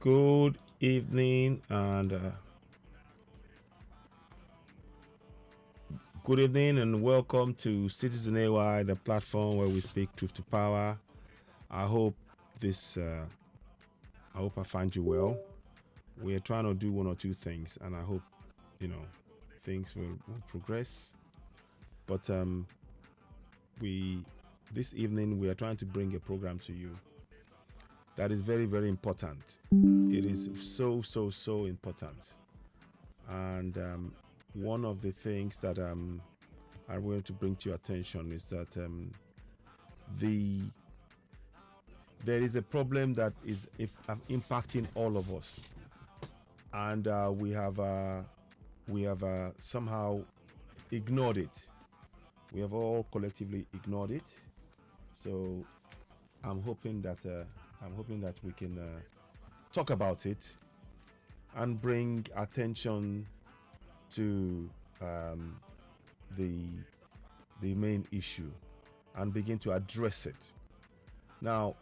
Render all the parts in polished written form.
Good evening and welcome to Citizen AY, the platform where we speak truth to power. I hope this. I hope I find you well. We are trying to do one or two things, and I hope things will progress. But we this evening we are trying to bring a program to you that is very very important. It is so important, and one of the things that I'm going to bring to your attention is that the there is a problem that is impacting all of us, and we have somehow ignored it. We have all collectively ignored it. So I'm hoping that we can talk about it and bring attention to the main issue and begin to address it. Now,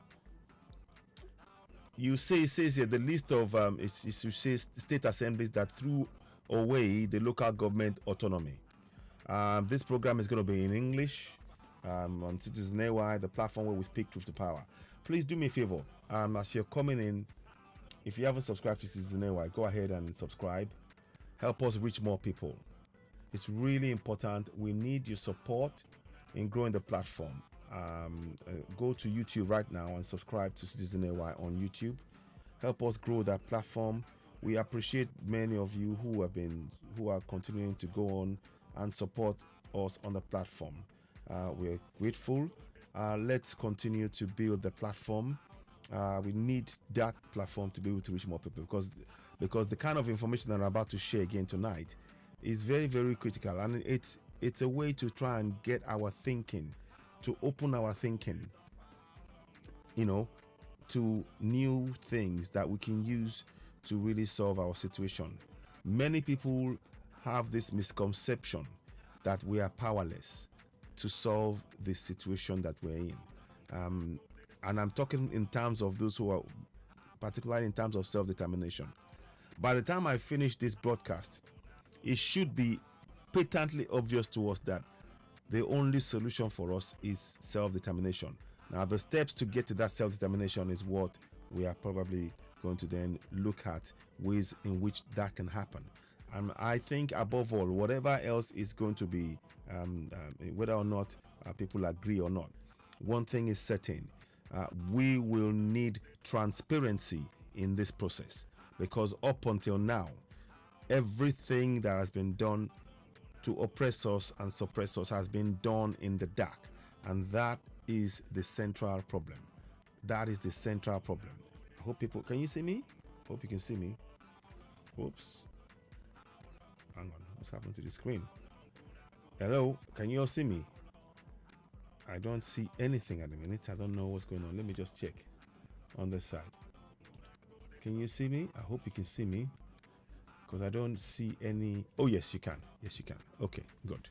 you say it says here the list of state assemblies that threw away the local government autonomy. This program is going to be in English on Citizen AY, the platform where we speak truth to power. Please do me a favor, as you're coming in, if you haven't subscribed to Citizen AY, go ahead and subscribe. Help us reach more people. It's really important. We need your support in growing the platform. Go to YouTube right now and subscribe to Citizen AY on YouTube. Help us grow that platform. We appreciate many of you who are continuing to go on and support us on the platform. We're grateful. Let's continue to build the platform. We need that platform to be able to reach more people because the kind of information that I'm about to share again tonight is very very critical, and it's a way to try and get our thinking, to open our thinking, to new things that we can use to really solve our situation. Many people have this misconception that we are powerless to solve this situation that we're in. And I'm talking in terms of those who are, particularly in terms of self-determination. By the time I finish this broadcast, it should be patently obvious to us that the only solution for us is self-determination. Now, the steps to get to that self-determination is what we are probably going to then look at, ways in which that can happen. And I think above all, whatever else is going to be, whether or not people agree or not, one thing is certain. We will need transparency in this process, because up until now, everything that has been done to oppress us and suppress us has been done in the dark, and that is the central problem. That is the central problem. I hope people can you see me? Hope you can see me. Oops. Hang on. What's happened to the screen? Hello? Can you all see me? I don't see anything at the minute. I don't know what's going on. Let me just check on this side. Can you see me? I hope you can see me, because I don't see any. Oh, yes, you can. Yes, you can. Okay, good.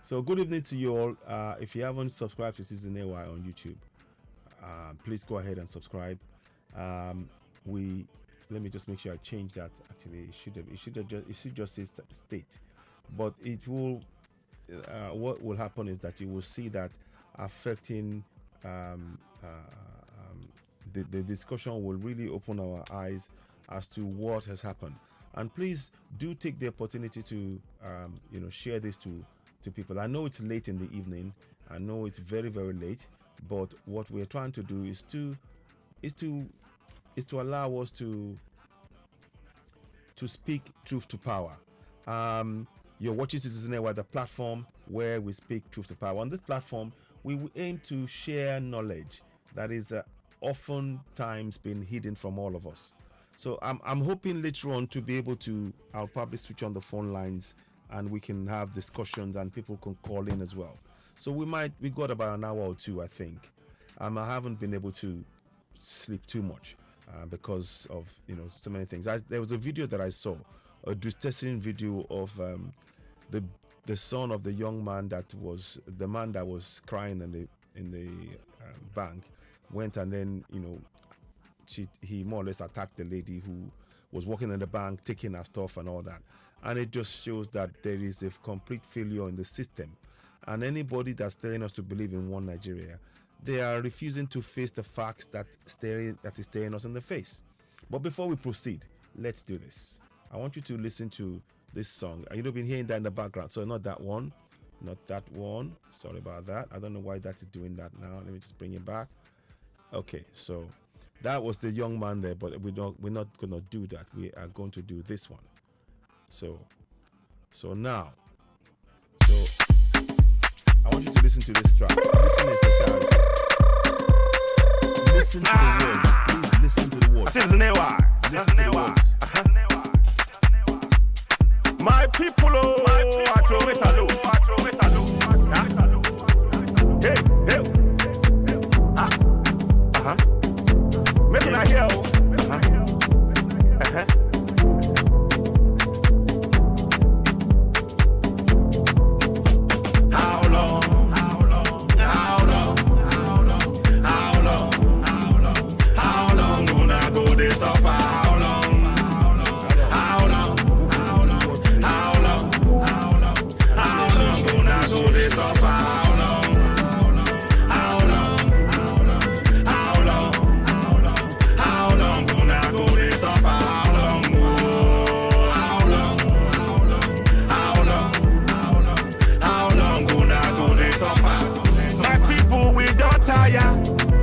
So good evening to you all. If you haven't subscribed to Citizen AY on YouTube, please go ahead and subscribe. Let me just make sure I change that. Actually, it should just say state, but it will. What will happen is that you will see that affecting the discussion will really open our eyes as to what has happened. And please do take the opportunity to share this to people. I know it's late in the evening. I know it's very very late, but what we're trying to do is to allow us to speak truth to power. You're watching Citizen AY, the platform where we speak truth to power. On this platform, we will aim to share knowledge that is oftentimes been hidden from all of us. So I'm hoping later on to be able to, I'll probably switch on the phone lines and we can have discussions and people can call in as well. So we got about an hour or two, I think. I haven't been able to sleep too much because of so many things. There was a video that I saw, a distressing video of the son of the young man that was crying in the bank, went and then he more or less attacked the lady who was working in the bank, taking her stuff and all that. And it just shows that there is a complete failure in the system. And anybody that's telling us to believe in one Nigeria, they are refusing to face the facts that is staring us in the face. But before we proceed, let's do this. I want you to listen to this song. You've been hearing that in the background. So not that one. Not that one. Sorry about that. I don't know why that is doing that now. Let me just bring it back. Okay, so that was the young man there, but we're not gonna do that. We are going to do this one. So now, I want you to listen to this track. Listen to the words. Please listen to the words. Listen to the words. My people, I throw it alone. Hey. Make it not hear.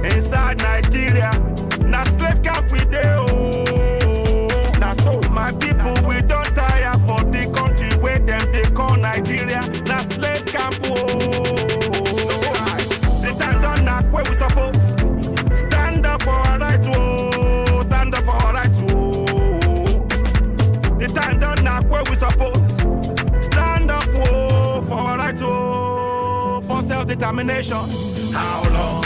Inside Nigeria, now slave camp we dey Now so my people we don't tire for the country where them they call Nigeria. Now slave camp The time done knock where we suppose stand up for our rights stand up for our rights The time done knock where we suppose stand up for our rights for self-determination. How long?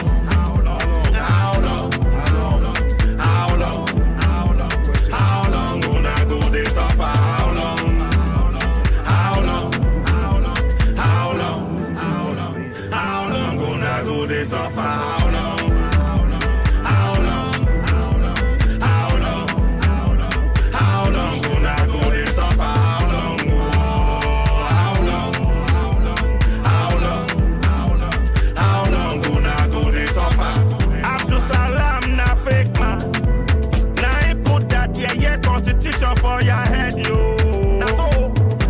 Constitution for your head, yo.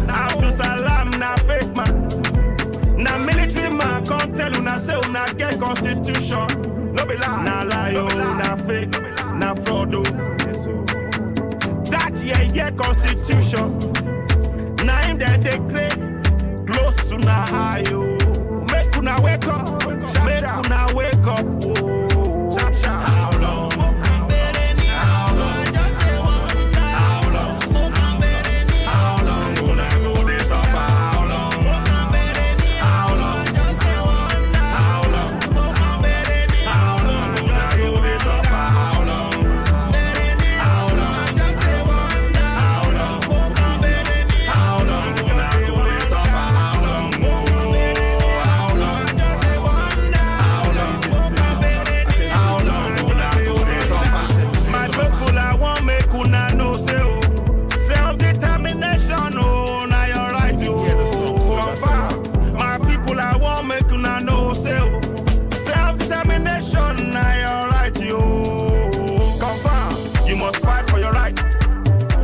Abdul Salam na fake man. Na military man can't tell you na say una get constitution. No be lie, na lie, yo. Na fake, na fraud, oh. That yeah constitution. Na him that they claim close to na eye, yo. Make una wake up, make una wake up, oh. How long?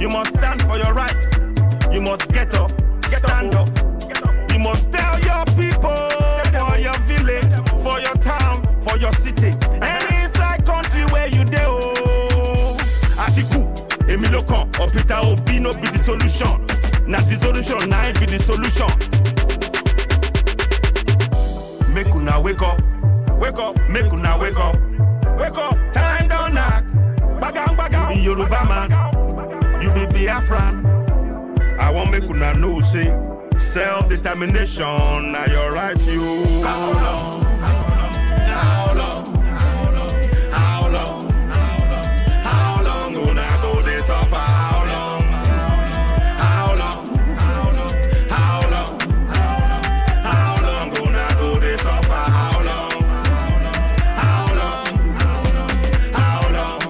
You must stand for your right. You must get up, stand up. You must tell your people, for your village, for your town, for your city, any inside country where you dey. Atiku, Emilokan, or Peter Obi no be the solution. Not the solution, now it be the solution. Make una wake up, make una wake up. Time don't knock, bagam. Be Yoruba man. You be Biafran. I won't make una know say self-determination now your right you. How long? How long? How long? How long una go dey suffer? How long? How long? How long? How long una go dey suffer? How long? How long? How long?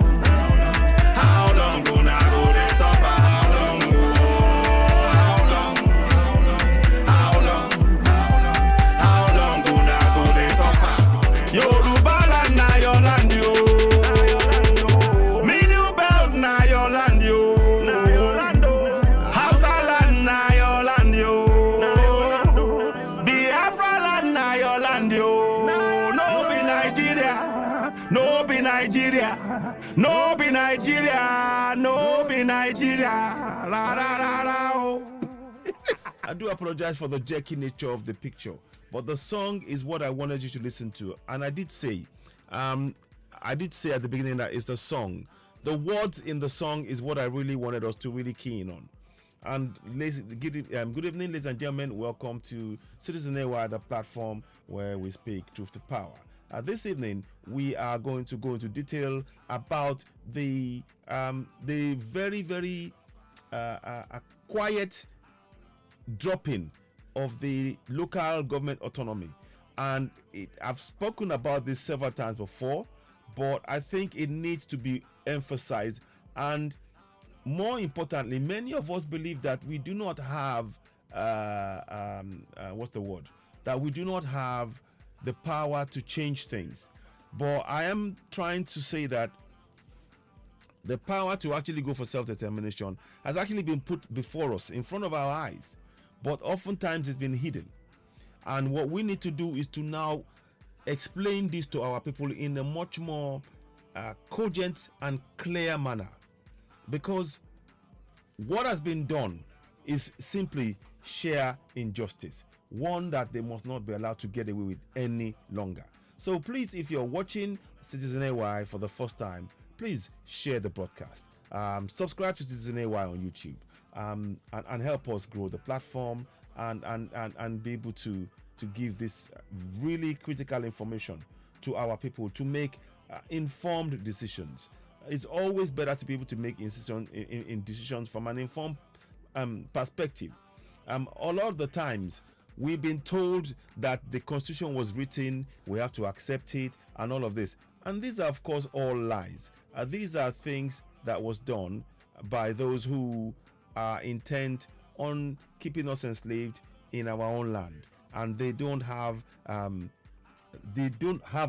Nigeria, no be Nigeria, no be Nigeria. Ra, ra, ra, ra, oh. I do apologize for the jerky nature of the picture, but the song is what I wanted you to listen to. And I did say at the beginning that it's the song. The words in the song is what I really wanted us to really key in on. And good evening, ladies and gentlemen. Welcome to Citizen AY, the platform where we speak truth to power. This evening, we are going to go into detail about the very, very quiet dropping of the local government autonomy. And I've spoken about this several times before, but I think it needs to be emphasized. And more importantly, many of us believe that we do not have that we do not have the power to change things. But I am trying to say that the power to actually go for self-determination has actually been put before us, in front of our eyes, but oftentimes it's been hidden. And what we need to do is to now explain this to our people in a much more cogent and clear manner. Because what has been done is simply sheer injustice, one that they must not be allowed to get away with any longer. So please, if you're watching Citizen AY for the first time, please share the broadcast. Subscribe to Citizen AY on YouTube, and help us grow the platform and be able to give this really critical information to our people to make informed decisions. It's always better to be able to make decisions from an informed perspective. A lot of the times we've been told that the constitution was written, we have to accept it, and all of this. And these are, of course, all lies. These are things that was done by those who are intent on keeping us enslaved in our own land, and they don't have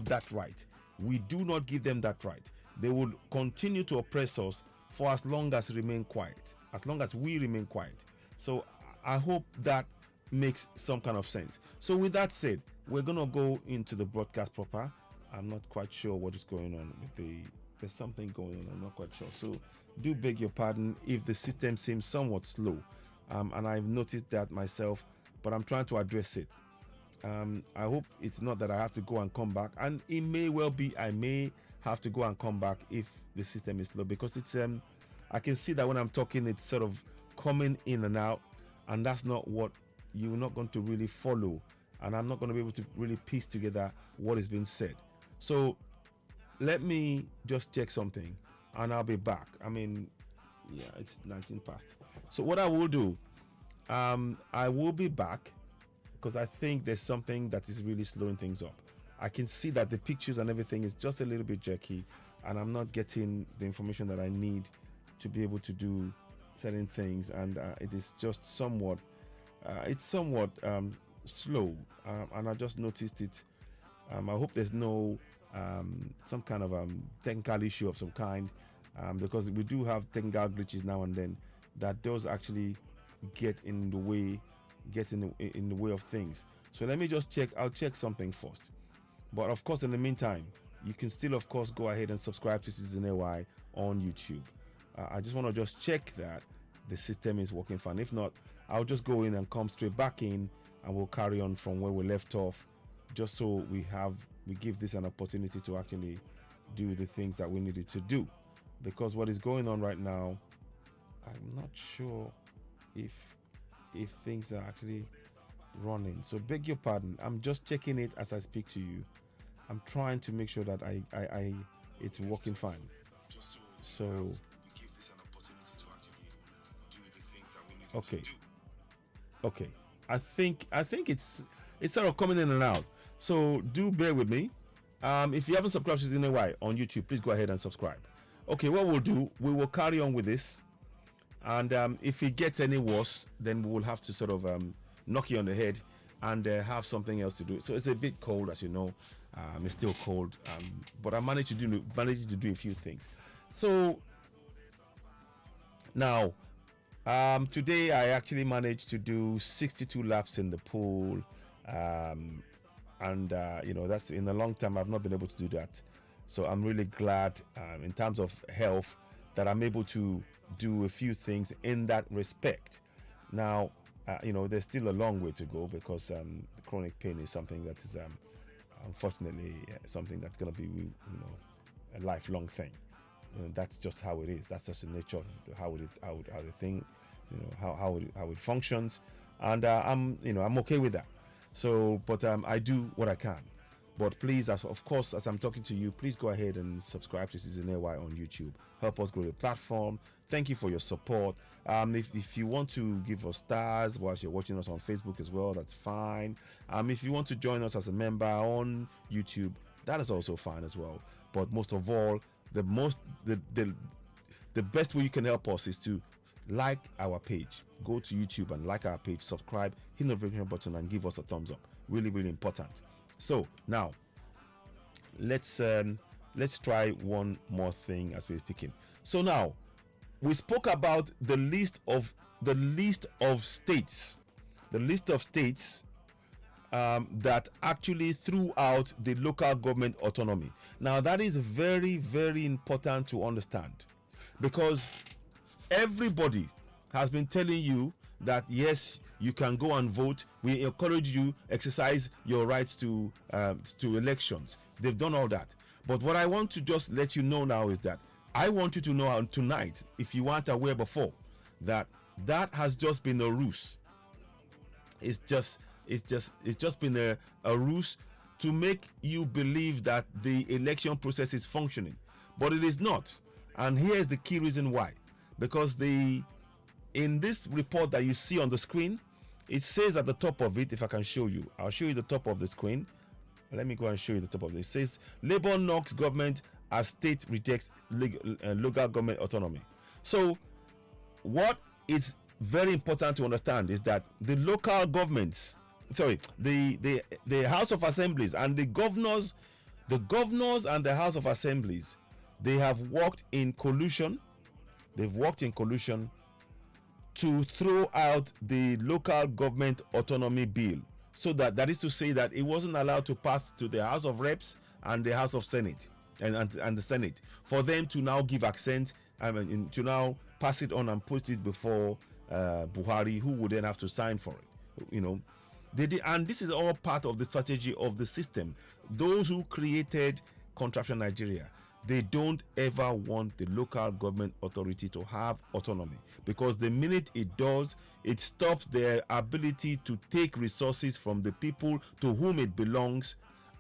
that right. We do not give them that right. They will continue to oppress us for as long as we remain quiet. So I hope that makes some kind of sense. So with that said, we're gonna go into the broadcast proper. I'm not quite sure what is going on with there's something going on, I'm not quite sure. So do beg your pardon if the system seems somewhat slow, and I've noticed that myself, but I'm trying to address it. I hope it's not that I have to go and come back, and it may well be I may have to go and come back if the system is slow, because it's I can see that when I'm talking it's sort of coming in and out, and that's not what you're not going to really follow, and I'm not going to be able to really piece together what is being said. So let me just check something and I'll be back. I mean, yeah, it's 19 past. So what I will do, I will be back, because I think there's something that is really slowing things up. I can see that the pictures and everything is just a little bit jerky, and I'm not getting the information that I need to be able to do certain things, and it is just somewhat slow, and I just noticed it. I hope there's no some kind of technical issue of some kind, because we do have technical glitches now and then that does actually get in the way of things. So let me just check. I'll check something first. But of course, in the meantime, you can still, of course, go ahead and subscribe to Citizen AY on YouTube. I just want to just check that the system is working fine. If not, I'll just go in and come straight back in, and we'll carry on from where we left off, just so we give this an opportunity to actually do the things that we needed to do. Because what is going on right now, I'm not sure if things are actually running. So beg your pardon. I'm just checking it as I speak to you. I'm trying to make sure that it's working fine. So we give this an opportunity to actually do the things that we need to do. Okay. I think it's sort of coming in and out. So do bear with me. If you haven't subscribed to Citizen AY on YouTube, please go ahead and subscribe. Okay, what we'll do, we will carry on with this. And if it gets any worse, then we will have to sort of knock you on the head and have something else to do. So it's a bit cold, as you know. It's still cold, but I managed to do a few things. So now, today I actually managed to do 62 laps in the pool, and that's in a long time I've not been able to do that. So I'm really glad, in terms of health, that I'm able to do a few things in that respect. Now, there's still a long way to go, because chronic pain is something that is, unfortunately, something that's going to be, a lifelong thing. That's just how it is. That's just the nature of how the thing, how it functions, and I'm okay with that. So, but I do what I can. But please, as I'm talking to you, please go ahead and subscribe to Season AY on YouTube. Help us grow the platform. Thank you for your support. If you want to give us stars whilst you're watching us on Facebook as well, that's fine. If you want to join us as a member on YouTube, that is also fine as well. But most of all, the best way you can help us is to like our page. Go to YouTube and like our page, subscribe, hit the notification button, and give us a thumbs up. Really, really important. So now, let's try one more thing as we're speaking. So now, we spoke about the list of states, that actually threw out the local government autonomy. Now, that is very, very important to understand, because everybody has been telling you that yes, you can go and vote. We encourage you exercise your rights to elections. They've done all that. But what I want to just let you know now is that I want you to know tonight, if you weren't aware before, that has just been a ruse. It's just been a ruse to make you believe that the election process is functioning, but it is not. And here's the key reason why. Because in this report that you see on the screen, it says at the top of it, if I can show you, I'll show you the top of the screen. Let me go and show you the top of it. It says Labour knocks government as state rejects local government autonomy. So what is very important to understand is that the local governments, the House of Assemblies and the governors and the House of Assemblies, they have worked in collusion. They've worked in collusion to throw out the local government autonomy bill, so that is to say that it wasn't allowed to pass to the House of Reps and the House of Senate and the Senate, for them to now give assent, to now pass it on and put it before Buhari, who would then have to sign for it. They did, and this is all part of the strategy of the system. Those who created Contraption Nigeria, they don't ever want the local government authority to have autonomy, because the minute it does, it stops their ability to take resources from the people to whom it belongs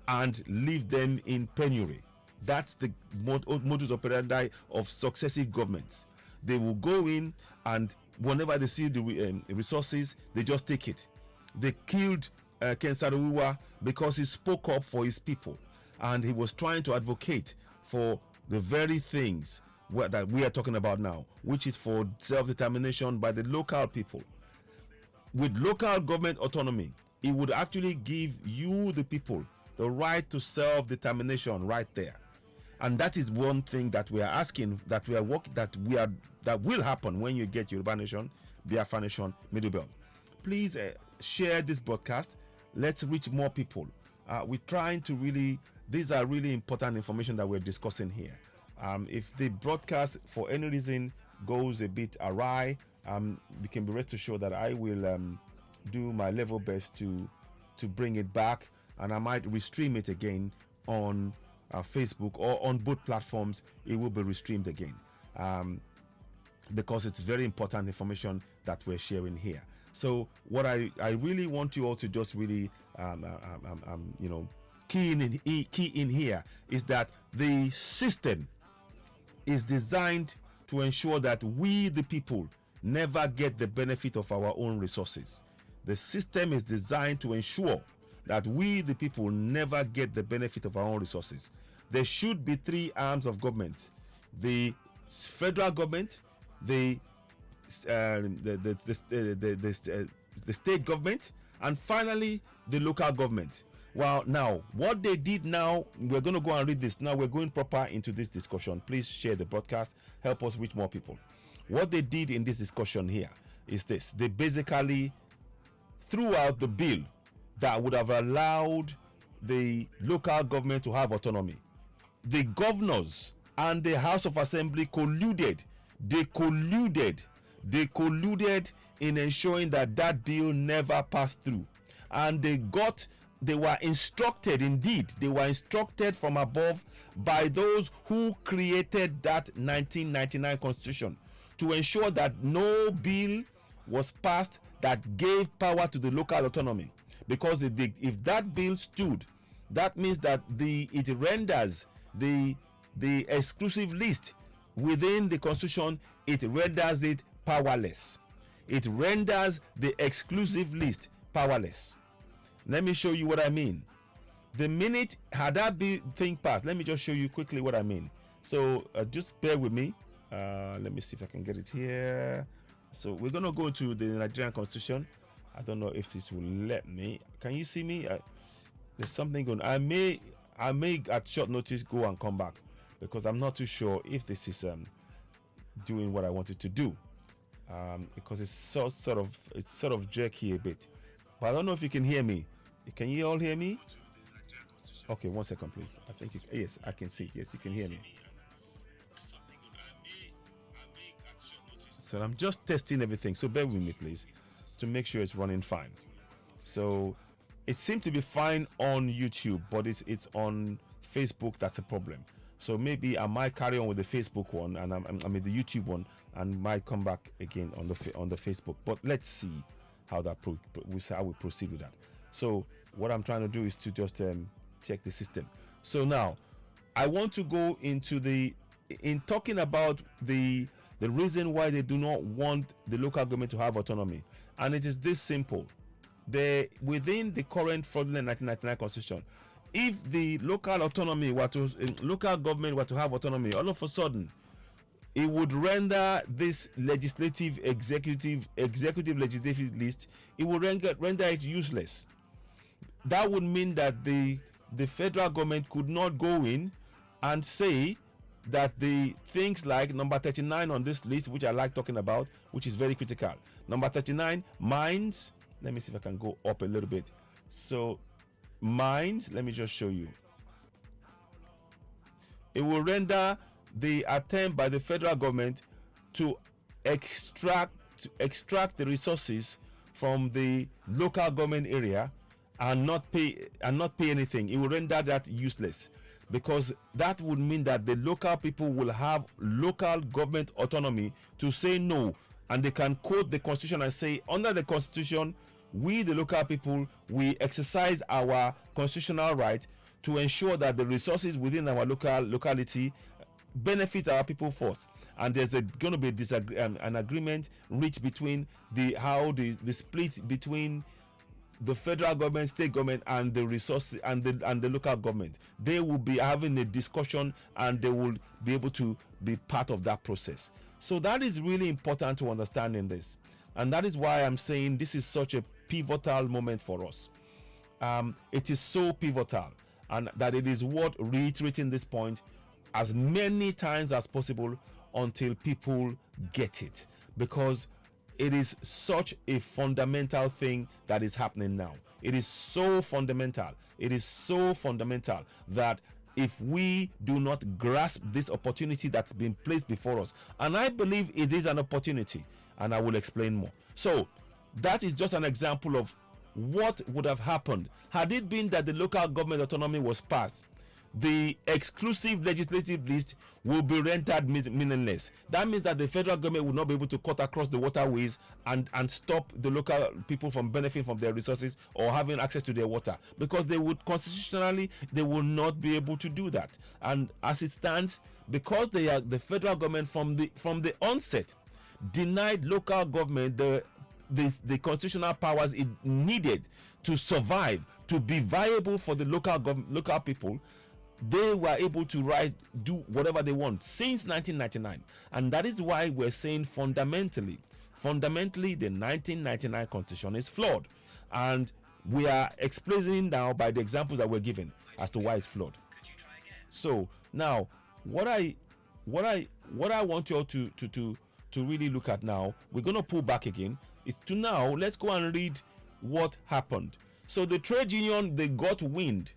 and leave them in penury. That's the modus operandi of successive governments. They will go in, and whenever they see the resources, they just take it. They killed Ken Saro-Wiwa because he spoke up for his people, and he was trying to advocate for the very things that we are talking about now, which is for self-determination by the local people. With local government autonomy, it would actually give you, the people, the right to self-determination right there. And that is one thing that we are asking, that will happen when you get Yoruba Nation, Biafra Nation, Middle Belt. Please share this broadcast. Let's reach more people. We're trying to these are really important information that we're discussing here. If the broadcast for any reason goes a bit awry, we can be rest assured that I will do my level best to bring it back, and I might restream it again on Facebook, or on both platforms. It will be restreamed again, because it's very important information that we're sharing here. So what I really want you all to just really key in here is that the system is designed to ensure that we, the people, never get the benefit of our own resources. The system is designed to ensure that we, the people, never get the benefit of our own resources. There should be three arms of government: the federal government, the state government, and finally the local government. Well, now what they did now, we're going to go and read this. Now we're going proper into this discussion. Please share the broadcast, help us reach more people. What they did in this discussion here is this: they basically threw out the bill that would have allowed the local government to have autonomy. the governors and the House of Assembly colluded. They colluded in ensuring that that bill never passed through. And they were instructed, indeed, they were instructed from above by those who created that 1999 constitution to ensure that no bill was passed that gave power to the local autonomy. Because if that bill stood, that means that it renders the exclusive list within the constitution, it renders it powerless. It renders the exclusive list powerless. Let me show you what I mean. The minute had that thing passed, let me just show you quickly what I mean. So just bear with me. Let me see if I can get it here. So we're gonna go to the Nigerian Constitution. I don't know if this will let me. Can you see me? There's something going. I may at short notice go and come back because I'm not too sure if this is doing what I wanted to do. Because it's sort of jerky a bit. But I don't know if you can hear me. Can you all hear me? Okay, 1 second, please. I think yes, I can see. Yes, you can hear me. So I'm just testing everything. So bear with me, please, to make sure it's running fine. So it seemed to be fine on YouTube, but it's on Facebook that's a problem. So maybe I might carry on with the Facebook one, and I mean the YouTube one, and might come back again on the Facebook. But let's see how we proceed with that. So what I'm trying to do is to just check the system. So now I want to go into in talking about the reason why they do not want the local government to have autonomy, and it is this simple. Within the current fraudulent 1999 constitution, if the local government were to have autonomy, all of a sudden it would render this legislative executive list, it would render it useless. That would mean that the federal government could not go in and say that the things like number 39 on this list, which I like talking about, which is very critical. Number 39, mines. Let me see if I can go up a little bit. So mines, let me just show you. It will render the attempt by the federal government to extract the resources from the local government area and not pay anything. It will render that useless, because that would mean that the local people will have local government autonomy to say no, and they can quote the constitution and say, under the constitution, we the local people, we exercise our constitutional right to ensure that the resources within our locality benefit our people first. And there's going to be an agreement reached between the split between the federal government, state government, and the resources and the local government. They will be having a discussion, and they will be able to be part of that process. So that is really important to understand in this, and that is why I'm saying this is such a pivotal moment for us. It is so pivotal, and that it is worth reiterating this point as many times as possible until people get it, because it is such a fundamental thing that is happening now. It is so fundamental. It is so fundamental that if we do not grasp this opportunity that's been placed before us, and I believe it is an opportunity, and I will explain more. So that is just an example of what would have happened had it been that the local government autonomy was passed. The exclusive legislative list will be rendered meaningless. That means that the federal government will not be able to cut across the waterways and stop the local people from benefiting from their resources or having access to their water, because they would constitutionally, they will not be able to do that. And as it stands, because they are the federal government from the onset denied local government the constitutional powers it needed to survive, to be viable for the local people, they were able to do whatever they want since 1999. And that is why we're saying fundamentally the 1999 constitution is flawed, and we are explaining now by the examples that we're given as to why it's flawed. So now what I want you all to really look at now, we're going to pull back again, is to now let's go and read what happened. So the trade union, they got wind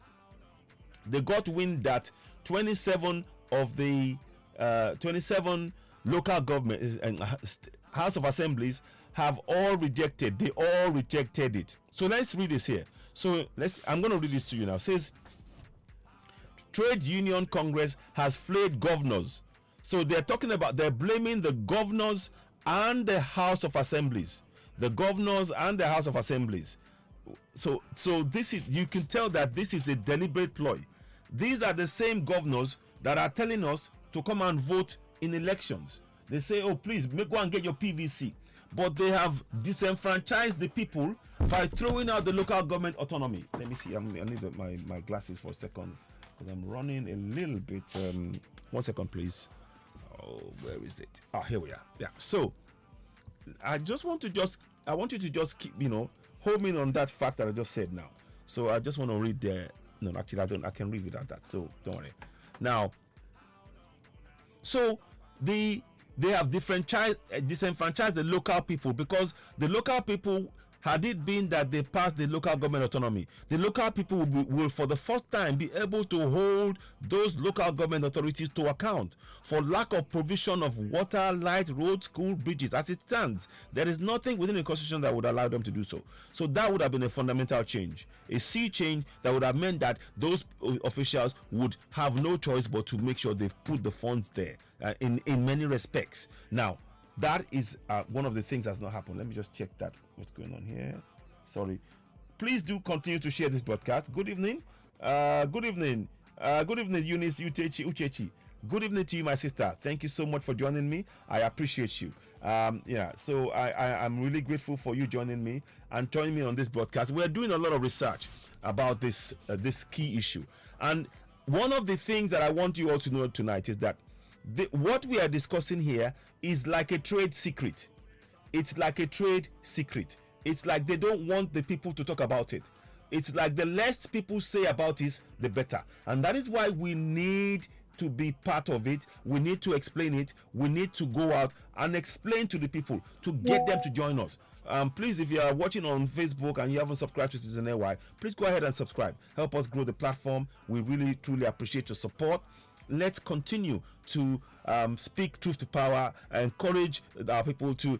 that 27 of the 27 local government and House of Assemblies have all rejected. They all rejected it. So let's read this here. So I'm going to read this to you now. It says, Trade Union Congress has flayed governors. So they're blaming the governors and the House of Assemblies. The governors and the House of Assemblies. So this is, you can tell that this is a deliberate ploy. These are the same governors that are telling us to come and vote in elections. They say, oh, please go and get your PVC. But they have disenfranchised the people by throwing out the local government autonomy. Let me see. I need my glasses for a second because I'm running a little bit. 1 second, please. Oh, where is it? Oh, here we are. Yeah. So I want you to just keep, home in on that fact that I just said now. So I just want to read there. No, actually, I can read without that. So don't worry. Now, so they have disenfranchised the local people, because the local people, had it been that they passed the local government autonomy, the local people will for the first time be able to hold those local government authorities to account for lack of provision of water, light, roads, school, bridges. As it stands, there is nothing within the constitution that would allow them to do so. So that would have been a fundamental change, a sea change that would have meant that those officials would have no choice but to make sure they've put the funds there in many respects. Now, that is one of the things that's not happened. Let me just check that. What's going on here? Sorry. Please do continue to share this broadcast. Good evening. Good evening. Good evening, Eunice Uchechi. Good evening to you, my sister. Thank you so much for joining me. I appreciate you. So I'm really grateful for you joining me and joining me on this broadcast. We're doing a lot of research about this key issue. And one of the things that I want you all to know tonight is that what we are discussing here is like a trade secret. It's like a trade secret. It's like they don't want the people to talk about it. It's like the less people say about it, the better. And that is why we need to be part of it. We need to explain it. We need to go out and explain to the people to get them to join us. Please, if you are watching on Facebook and you haven't subscribed to Citizen AY, please go ahead and subscribe. Help us grow the platform. We really, truly appreciate your support. Let's continue to speak truth to power, encourage our people to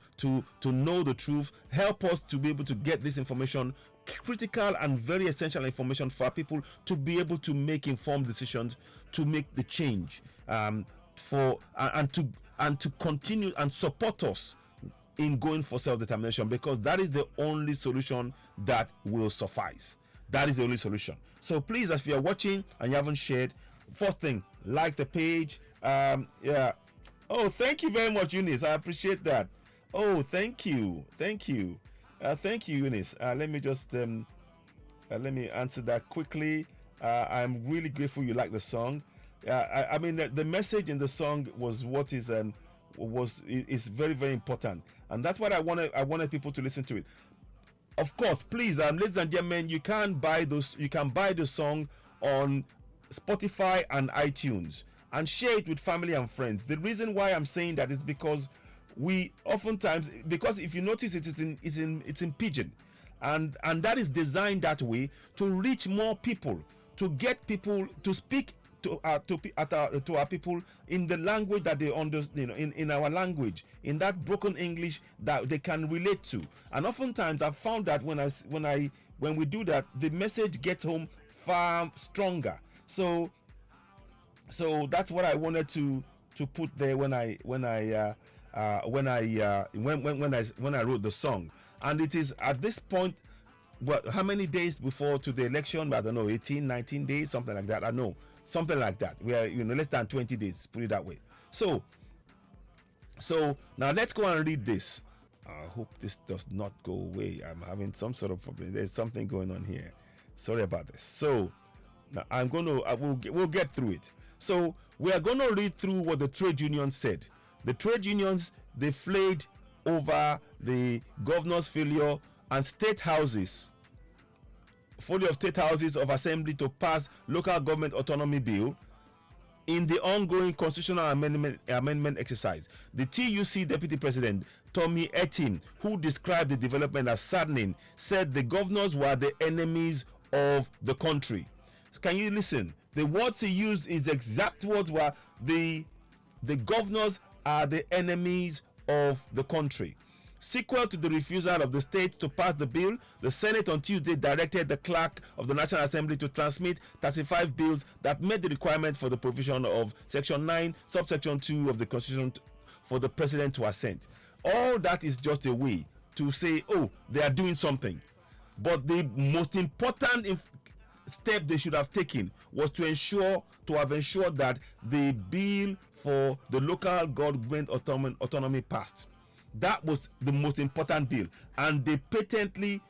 know the truth, help us to be able to get this information, critical and very essential information for our people to be able to make informed decisions, to make the change, and to continue and support us in going for self-determination, because that is the only solution that will suffice. That is the only solution. So please, if you are watching and you haven't shared, first thing, like the page. Oh, thank you very much, Eunice. I appreciate that. Oh, thank you. Thank you, Eunice. Let me just let me answer that quickly. I'm really grateful you like the song. I mean, the message in the song was what is very, very important, and that's what I wanted people to listen to it. Of course, please, ladies and gentlemen, you can buy the song on Spotify and iTunes and share it with family and friends. The reason why I'm saying that is because we oftentimes, because if you notice it's in pidgin, and that is designed that way to reach more people, to get people to speak to our people in the language that they understand, in our language, in that broken English that they can relate to. And oftentimes I've found that when we do that, the message gets home far stronger. So that's what I wanted to put there when I wrote the song. And it is at this point, how many days before to the election? I don't know, 18, 19 days, something like that. I know, something like that. We are less than 20 days, put it that way. So now let's go and read this. I hope this does not go away. I'm having some sort of problem. There's something going on here. Sorry about this. So now we'll get through it. So we are going to read through what the trade union said. The trade unions, they flayed over the governor's failure and state houses of assembly to pass local government autonomy bill in the ongoing constitutional amendment exercise. The TUC deputy president Tommy Etim, who described the development as saddening, said the governors were the enemies of the country. Can you listen? The words he used, his exact words were, the governors are the enemies of the country. Sequel to the refusal of the states to pass the bill, the Senate on Tuesday directed the clerk of the National Assembly to transmit 35 bills that met the requirement for the provision of Section 9, subsection 2 of the Constitution for the president to assent. All that is just a way to say, oh, they are doing something. But the most important step they should have taken was to have ensured that the bill for the local government autonomy passed. That was the most important bill, and they blatantly,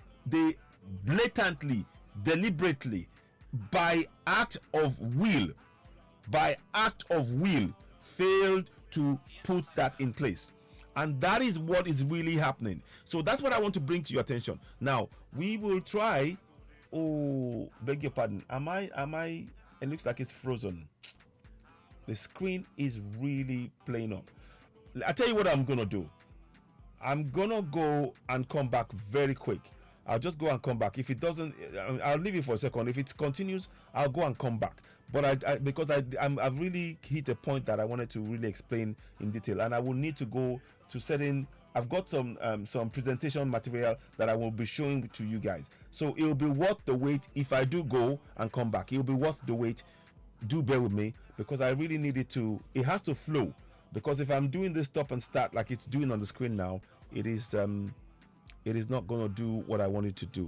deliberately, by act of will, failed to put that in place. And that is what is really happening. So that's what I want to bring to your attention. Now, we will try. Oh, beg your pardon. Am I? It looks like it's frozen. The screen is really playing up. I tell you what I'm gonna do. I'm gonna go and come back very quick. I'll just go and come back. If it doesn't, I'll leave it for a second. If it continues, I'll go and come back. But because I've really hit a point that I wanted to really explain in detail, and I will need to go to certain. I've got some presentation material that I will be showing to you guys. So it will be worth the wait if I do go and come back. It will be worth the wait. Do bear with me, because I really need it to. It has to flow. Because if I'm doing this stop and start like it's doing on the screen now, it is not going to do what I want it to do,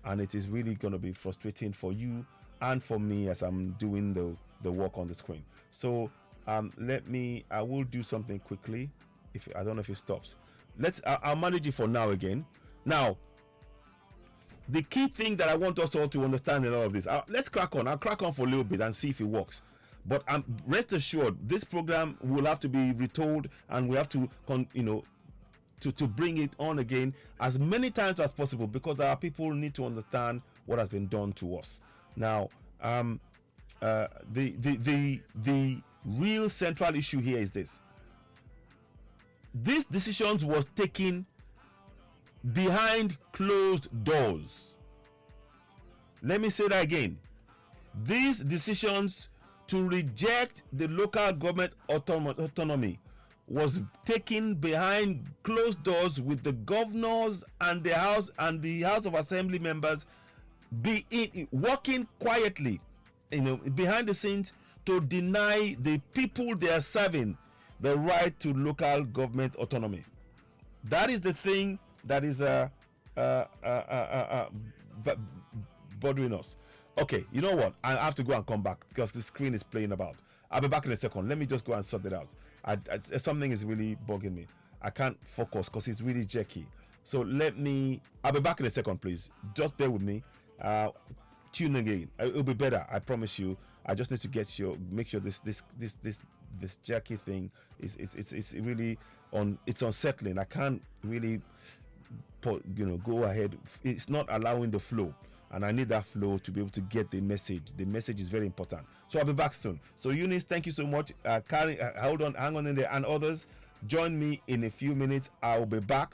and it is really going to be frustrating for you and for me as I'm doing the work on the screen. So I will do something quickly. If I don't know if it stops, I'll manage it for now again. Now, the key thing that I want us all to understand in all of this, let's crack on. I'll crack on for a little bit and see if it works. But rest assured, this program will have to be retold, and we have to, to bring it on again as many times as possible, because our people need to understand what has been done to us. Now, the real central issue here is this: these decisions was taken behind closed doors. Let me say that again. These decisions to reject the local government autonomy was taken behind closed doors, with the governors and the House of Assembly members working quietly, behind the scenes, to deny the people they are serving the right to local government autonomy. That is the thing that is bothering us. Okay, you know what? I have to go and come back because the screen is playing about. I'll be back in a second. Let me just go and sort it out. Something is really bugging me. I can't focus because it's really jerky. So I'll be back in a second, please. Just bear with me. Tune again. It'll be better. I promise you. I just need to make sure this jerky thing is really it's unsettling. I can't really go ahead. It's not allowing the flow. And I need that flow to be able to get the message. The message is very important. So I'll be back soon. So Eunice, thank you so much. Karen, hang on in there. And others, join me in a few minutes. I'll be back.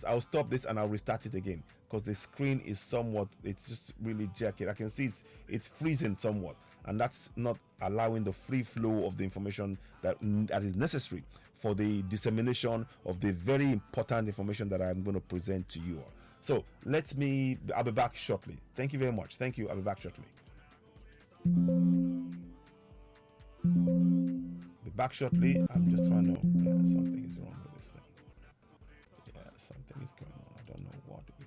I'll stop this and I'll restart it again. Because the screen is it's just really jerky. I can see it's freezing somewhat. And that's not allowing the free flow of the information that is necessary for the dissemination of the very important information that I'm going to present to you all. So I'll be back shortly. Thank you very much. Thank you. I'll be back shortly. Be back shortly. I'm just trying to, something is wrong with this thing. Yeah, something is going on. I don't know what it is.